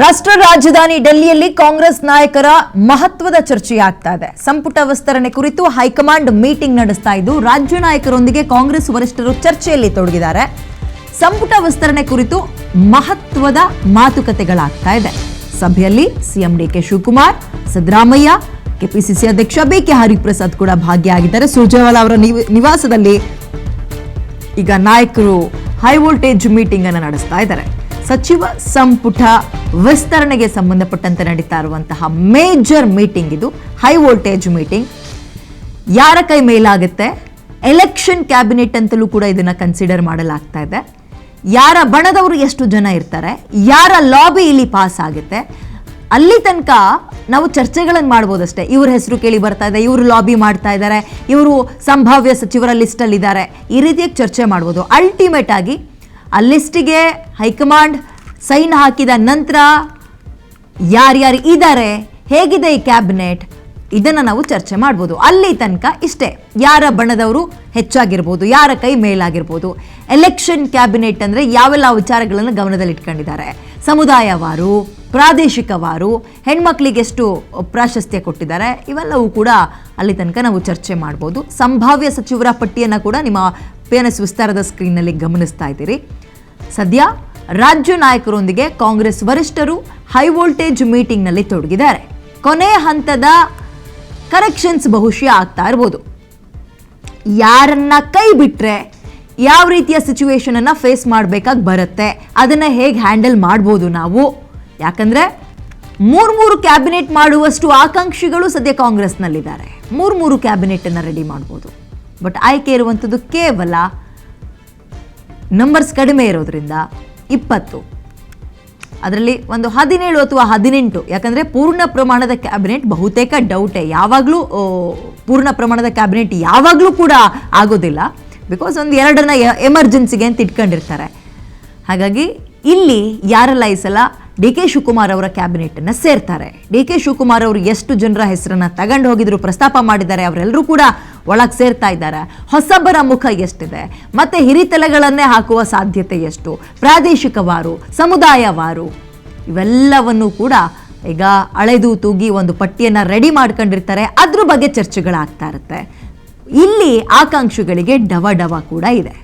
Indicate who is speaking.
Speaker 1: ರಾಷ್ಟ್ರ ರಾಜಧಾನಿ ಡೆಲ್ಲಿಯಲ್ಲಿ ಕಾಂಗ್ರೆಸ್ ನಾಯಕರ ಮಹತ್ವದ ಚರ್ಚೆಯಾಗ್ತಾ ಇದೆ. ಸಂಪುಟ ವಿಸ್ತರಣೆ ಕುರಿತು ಹೈಕಮಾಂಡ್ ಮೀಟಿಂಗ್ ನಡೆಸ್ತಾ ಇದ್ದು ರಾಜ್ಯ ನಾಯಕರೊಂದಿಗೆ ಕಾಂಗ್ರೆಸ್ ವರಿಷ್ಠರು ಚರ್ಚೆಯಲ್ಲಿ ತೊಡಗಿದ್ದಾರೆ. ಸಂಪುಟ ವಿಸ್ತರಣೆ ಕುರಿತು ಮಹತ್ವದ ಮಾತುಕತೆಗಳಾಗ್ತಾ ಇದೆ. ಸಭೆಯಲ್ಲಿ ಸಿಎಂ ಡಿಕೆ ಶಿವಕುಮಾರ್, ಸಿದ್ದರಾಮಯ್ಯ, ಕೆಪಿಸಿಸಿ ಅಧ್ಯಕ್ಷ ಬಿಕೆ ಹರಿಪ್ರಸಾದ್ ಕೂಡ ಭಾಗಿಯಾಗಿದ್ದಾರೆ. ಸುರ್ಜೇವಾಲಾ ಅವರ ನಿವಾಸದಲ್ಲಿ ಈಗ ನಾಯಕರು ಹೈ ವೋಲ್ಟೇಜ್ ಮೀಟಿಂಗ್ ಅನ್ನು ನಡೆಸ್ತಾ ಇದ್ದಾರೆ. ಸಚಿವ ಸಂಪುಟ ವಿಸ್ತರಣೆಗೆ ಸಂಬಂಧಪಟ್ಟಂತೆ ನಡೀತಾ ಇರುವಂತಹ ಮೇಜರ್ ಮೀಟಿಂಗ್ ಇದು, ಹೈ ವೋಲ್ಟೇಜ್ ಮೀಟಿಂಗ್. ಯಾರ ಕೈ ಮೇಲಾಗುತ್ತೆ, ಎಲೆಕ್ಷನ್ ಕ್ಯಾಬಿನೆಟ್ ಅಂತಲೂ ಕೂಡ ಇದನ್ನ ಕನ್ಸಿಡರ್ ಮಾಡಲಾಗ್ತಾ ಇದೆ. ಯಾರ ಬಣದವರು ಎಷ್ಟು ಜನ ಇರ್ತಾರೆ, ಯಾರ ಲಾಬಿ ಇಲ್ಲಿ ಪಾಸ್ ಆಗುತ್ತೆ, ಅಲ್ಲಿ ತನಕ ನಾವು ಚರ್ಚೆಗಳನ್ನು ಮಾಡ್ಬೋದಷ್ಟೇ. ಇವ್ರ ಹೆಸರು ಕೇಳಿ ಬರ್ತಾ ಇದೆ, ಇವರು ಲಾಬಿ ಮಾಡ್ತಾ ಇದ್ದಾರೆ, ಇವರು ಸಂಭಾವ್ಯ ಸಚಿವರ ಲಿಸ್ಟ್ ಅಲ್ಲಿ ಇದ್ದಾರೆ, ಈ ರೀತಿಯಾಗಿ ಚರ್ಚೆ ಮಾಡ್ಬೋದು. ಅಲ್ಟಿಮೇಟ್ ಆಗಿ ಆ ಲಿಸ್ಟಿಗೆ ಹೈಕಮಾಂಡ್ ಸೈನ್ ಹಾಕಿದ ನಂತರ ಯಾರ್ಯಾರು ಇದ್ದಾರೆ, ಹೇಗಿದೆ ಈ ಕ್ಯಾಬಿನೆಟ್, ಇದನ್ನ ನಾವು ಚರ್ಚೆ ಮಾಡ್ಬೋದು. ಅಲ್ಲಿ ತನಕ ಇಷ್ಟೇ, ಯಾರ ಬಣದವರು ಹೆಚ್ಚಾಗಿರ್ಬೋದು, ಯಾರ ಕೈ ಮೇಲಾಗಿರ್ಬೋದು. ಎಲೆಕ್ಷನ್ ಕ್ಯಾಬಿನೆಟ್ ಅಂದ್ರೆ ಯಾವೆಲ್ಲ ವಿಚಾರಗಳನ್ನು ಗಮನದಲ್ಲಿ ಇಟ್ಕೊಂಡಿದ್ದಾರೆ, ಸಮುದಾಯವಾರು, ಪ್ರಾದೇಶಿಕವಾರು, ಹೆಣ್ಮಕ್ಳಿಗೆ ಎಷ್ಟು ಪ್ರಾಶಸ್ತ್ಯ ಕೊಟ್ಟಿದ್ದಾರೆ, ಇವೆಲ್ಲವೂ ಕೂಡ ಅಲ್ಲಿ ತನಕ ನಾವು ಚರ್ಚೆ ಮಾಡ್ಬೋದು. ಸಂಭಾವ್ಯ ಸಚಿವರ ಪಟ್ಟಿಯನ್ನು ಕೂಡ ನಿಮ್ಮ PNS ವಿಸ್ತಾರದ ಸ್ಕ್ರೀನ್ನಲ್ಲಿ ಗಮನಿಸ್ತಾ ಇದ್ದೀರಿ. ಸದ್ಯ ರಾಜ್ಯ ನಾಯಕರೊಂದಿಗೆ ಕಾಂಗ್ರೆಸ್ ವರಿಷ್ಠರು ಹೈ ವೋಲ್ಟೇಜ್ ಮೀಟಿಂಗ್ನಲ್ಲಿ ತೊಡಗಿದ್ದಾರೆ. ಕೊನೆ ಹಂತದ ಕರೆಕ್ಷನ್ಸ್ ಬಹುಶಃ ಆಗ್ತಾ ಇರ್ಬೋದು. ಯಾರನ್ನ ಕೈ ಬಿಟ್ರೆ ಯಾವ ರೀತಿಯ ಸಿಚುವೇಶನ್ ಅನ್ನ ಫೇಸ್ ಮಾಡಬೇಕಾಗಿ ಬರುತ್ತೆ, ಅದನ್ನ ಹೇಗೆ ಹ್ಯಾಂಡಲ್ ಮಾಡ್ಬೋದು ನಾವು. ಯಾಕಂದ್ರೆ ಮೂರು ಕ್ಯಾಬಿನೆಟ್ ಮಾಡುವಷ್ಟು ಆಕಾಂಕ್ಷಿಗಳು ಸದ್ಯ ಕಾಂಗ್ರೆಸ್ನಲ್ಲಿದ್ದಾರೆ. ಮೂರು ಕ್ಯಾಬಿನೆಟ್ ಅನ್ನ ರೆಡಿ ಮಾಡ್ಬೋದು. ಬಟ್ ಆಯ್ಕೆ ಇರುವಂಥದ್ದು ಕೇವಲ ನಂಬರ್ಸ್ ಕಡಿಮೆ ಇರೋದ್ರಿಂದ 20, ಅದರಲ್ಲಿ ಒಂದು 17 ಅಥವಾ 18. ಯಾಕಂದರೆ ಪೂರ್ಣ ಪ್ರಮಾಣದ ಕ್ಯಾಬಿನೆಟ್ ಬಹುತೇಕ ಡೌಟೇ. ಯಾವಾಗಲೂ ಪೂರ್ಣ ಪ್ರಮಾಣದ ಕ್ಯಾಬಿನೆಟ್ ಯಾವಾಗಲೂ ಕೂಡ ಆಗೋದಿಲ್ಲ. ಬಿಕಾಸ್ ಒಂದು 2 ಎಮರ್ಜೆನ್ಸಿಗೆ ಅಂತ ಇಟ್ಕೊಂಡಿರ್ತಾರೆ. ಹಾಗಾಗಿ ಇಲ್ಲಿ ಯಾರೆಲ್ಲ ಈ ಸಲ ಡಿ ಕೆ ಶಿವಕುಮಾರ್ ಅವರ ಕ್ಯಾಬಿನೆಟನ್ನು ಸೇರ್ತಾರೆ, ಡಿ ಕೆ ಶಿವಕುಮಾರ್ ಅವರು ಎಷ್ಟು ಜನರ ಹೆಸರನ್ನು ತಗೊಂಡು ಹೋಗಿದ್ರು, ಪ್ರಸ್ತಾಪ ಮಾಡಿದ್ದಾರೆ, ಅವರೆಲ್ಲರೂ ಕೂಡ ಒಳಗೆ ಸೇರ್ತಾ ಇದ್ದಾರೆ. ಹೊಸಬರ ಮುಖ ಎಷ್ಟಿದೆ, ಮತ್ತೆ ಹಿರಿತಲೆಗಳನ್ನೇ ಹಾಕುವ ಸಾಧ್ಯತೆ ಎಷ್ಟು, ಪ್ರಾದೇಶಿಕವಾರು, ಸಮುದಾಯವಾರು, ಇವೆಲ್ಲವನ್ನು ಕೂಡ ಈಗ ಅಳೆದು ತೂಗಿ ಒಂದು ಪಟ್ಟಿಯನ್ನು ರೆಡಿ ಮಾಡ್ಕೊಂಡಿರ್ತಾರೆ. ಅದ್ರ ಬಗ್ಗೆ ಚರ್ಚೆಗಳಾಗ್ತಾ ಇರುತ್ತೆ. ಇಲ್ಲಿ ಆಕಾಂಕ್ಷಿಗಳಿಗೆ ಡವ ಕೂಡ ಇದೆ.